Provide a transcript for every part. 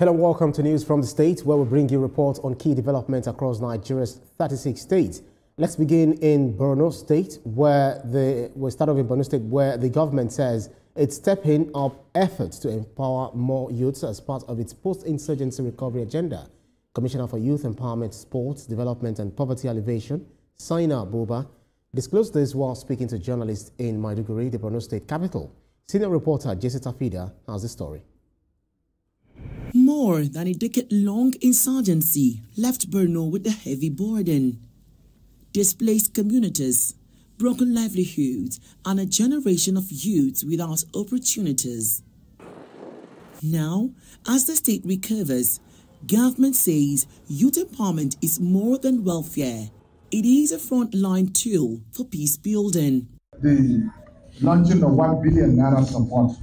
Hello and welcome to News from the State, where we bring you reports on key developments across Nigeria's 36 states. Let's begin in Borno State, where the government says it's stepping up efforts to empower more youths as part of its post-insurgency recovery agenda. Commissioner for Youth Empowerment, Sports, Development and Poverty Alleviation, Saina Buba, disclosed this while speaking to journalists in Maiduguri, the Borno State capital. Senior reporter Jessica Fida has the story. More than a decade-long insurgency left Borno with a heavy burden. Displaced communities, broken livelihoods, and a generation of youths without opportunities. Now, as the state recovers, government says youth empowerment is more than welfare. It is a frontline tool for peace building. The launching of 1 billion naira support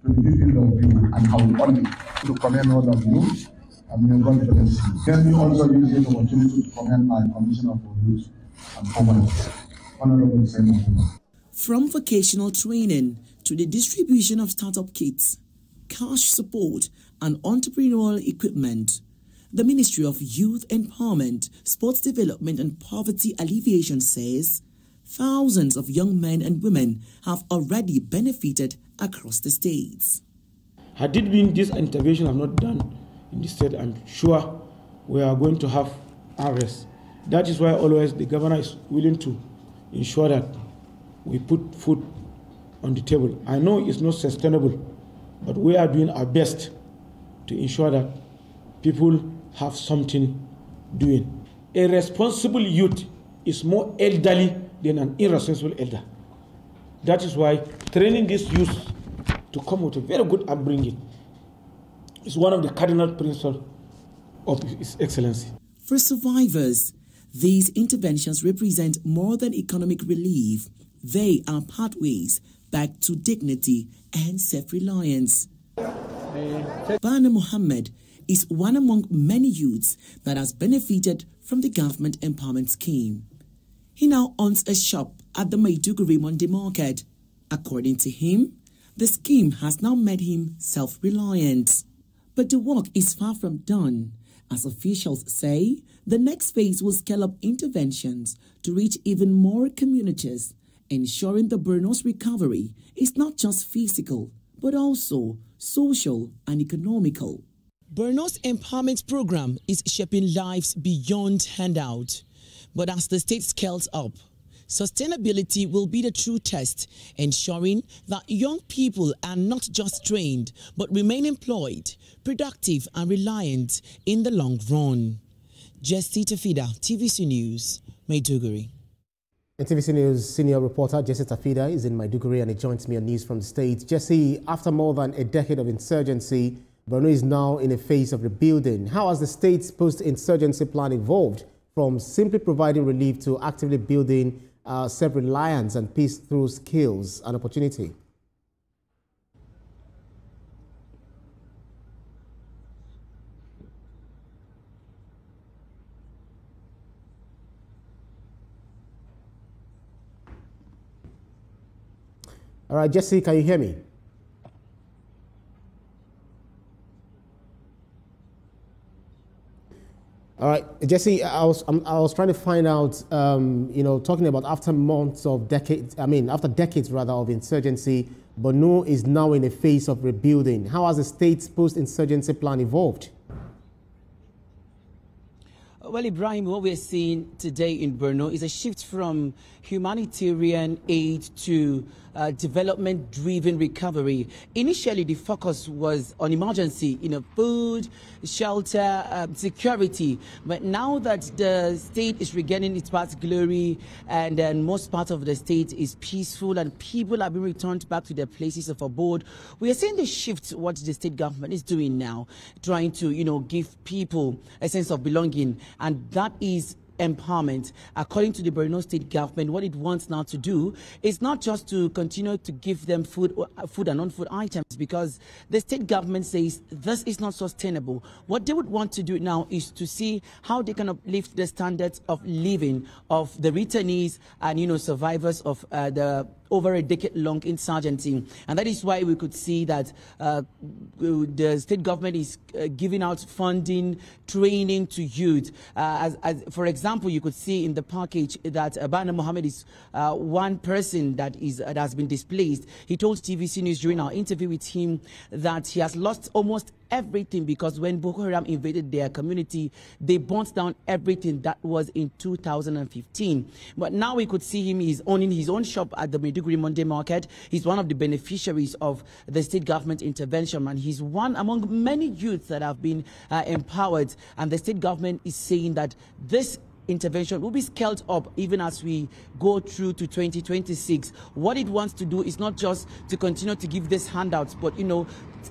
to the people of you and how only to commend all of you and may God bless you. Let me also use this opportunity to commend my Commissioner for Youth and Poverty, Honorable Senator. From vocational training to the distribution of startup kits, cash support and entrepreneurial equipment, the Ministry of Youth Empowerment, Sports Development and Poverty Alleviation says thousands of young men and women have already benefited across the states. Had it been this intervention have not done in the state, I'm sure we are going to have arrests. That is why always the governor is willing to ensure that we put food on the table. I know it's not sustainable, but we are doing our best to ensure that people have something doing. A responsible youth is more elderly than an irresponsible elder. That is why training these youth to come with a very good upbringing is one of the cardinal principles of His Excellency. For survivors, these interventions represent more than economic relief. They are pathways back to dignity and self-reliance. Bana Muhammad is one among many youths that has benefited from the government empowerment scheme. He now owns a shop at the Maiduguri Monday market. According to him, the scheme has now made him self-reliant. But the work is far from done. As officials say, the next phase will scale up interventions to reach even more communities, ensuring the Borno's recovery is not just physical, but also social and economical. Borno's empowerment program is shaping lives beyond handout. But as the state scales up, sustainability will be the true test, ensuring that young people are not just trained, but remain employed, productive and reliant in the long run. Jessica Fida, TVC News, Maiduguri. And TVC News senior reporter Jessica Fida is in Maiduguri and he joins me on News from the State. Jesse, after more than a decade of insurgency, Borno is now in a phase of rebuilding. How has the state's post-insurgency plan evolved from simply providing relief to actively building self-reliance and peace through skills and opportunity? All right, Jesse, can you hear me? All right, Jesse, I was trying to find out, talking about after decades rather of insurgency, Borno is now in a phase of rebuilding. How has the state's post-insurgency plan evolved? Well, Ibrahim, what we're seeing today in Borno is a shift from humanitarian aid to development-driven recovery. Initially, the focus was on emergency, food, shelter, security. But now that the state is regaining its past glory and then most part of the state is peaceful and people are being returned back to their places of abode, we are seeing the shift what the state government is doing now, trying to, give people a sense of belonging. And that is empowerment. According to the Borno State Government, what it wants now to do is not just to continue to give them food and non-food items, because the state government says this is not sustainable. What they would want to do now is to see how they can uplift the standards of living of the returnees and, survivors of the over a decade-long insurgency. And that is why we could see that the state government is giving out funding, training to youth. For example, you could see in the package that Bana Mohammed is one person that has been displaced. He told TVC News during our interview with him that he has lost almost everything because when Boko Haram invaded their community, they burnt down everything. That was in 2015. But now we could see him, he's owning his own shop at the Maiduguri Monday Market. He's one of the beneficiaries of the state government intervention, and he's one among many youths that have been empowered. And the state government is saying that this intervention will be scaled up even as we go through to 2026. What it wants to do is not just to continue to give these handouts, but, you know,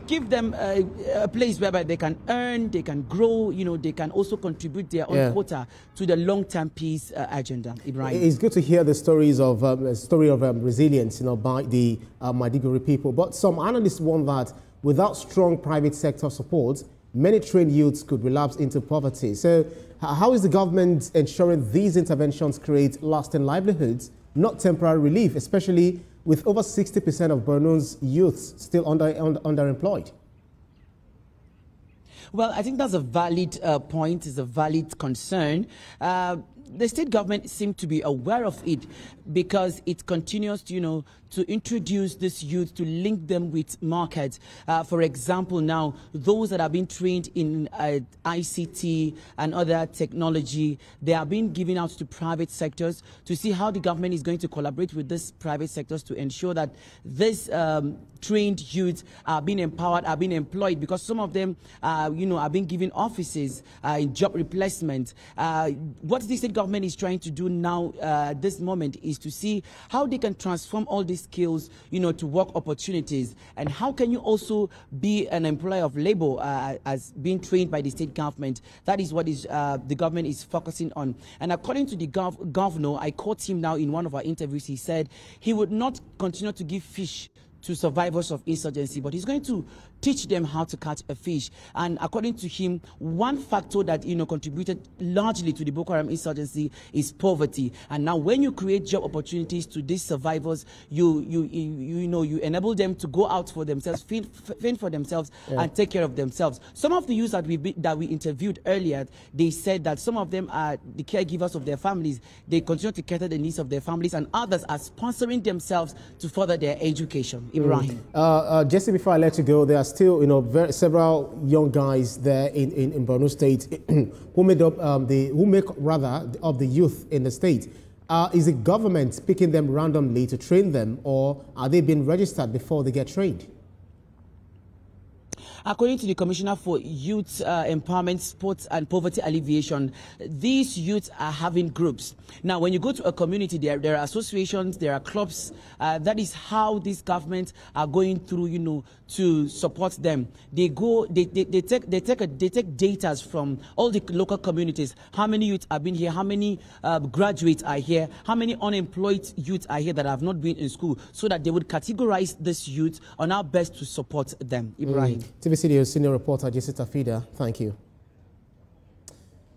give them a place whereby they can earn, they can grow, you know, they can also contribute their own quota to the long-term peace agenda. Ibrahim. It's good to hear the stories of resilience, you know, by the Maiduguri people. But some analysts warn that without strong private sector support, many trained youths could relapse into poverty. So how is the government ensuring these interventions create lasting livelihoods, not temporary relief, especially with over 60% of Borno's youths still underemployed? Well, I think that's a valid point, it's a valid concern. The state government seems to be aware of it because it continues to, you know, to introduce this youth, to link them with markets. For example, now, those that are being trained in ICT and other technology, they are being given out to private sectors to see how the government is going to collaborate with these private sectors to ensure that this trained youth are being empowered, are being employed, because some of them, you know, are being given offices in job replacement. What the state government is trying to do now at this moment is to see how they can transform all these skills, you know, to work opportunities. And how can you also be an employer of labor as being trained by the state government? That is what is the government is focusing on. And according to the governor, I caught him now in one of our interviews, he said he would not continue to give fish to survivors of insurgency, but he's going to teach them how to catch a fish. And according to him, one factor that, you know, contributed largely to the Boko Haram insurgency is poverty. And now when you create job opportunities to these survivors, you enable them to go out for themselves, fend for themselves, and take care of themselves. Some of the youths that we interviewed earlier, they said that some of them are the caregivers of their families. They continue to cater the needs of their families, and others are sponsoring themselves to further their education. Ibrahim. Jesse, before I let you go, there are still, you know, several young guys there in Borno State who make up the youth in the state. Is the government picking them randomly to train them, or are they being registered before they get trained? According to the Commissioner for Youth Empowerment, Sports and Poverty Alleviation, these youths are having groups. Now, when you go to a community, there are associations, there are clubs. That is how these governments are going through, you know, to support them. They take data from all the local communities. How many youths have been here? How many graduates are here? How many unemployed youths are here that have not been in school? So that they would categorize this youth on how best to support them. Ibrahim. TVC News senior reporter Jesse Tafida, thank you.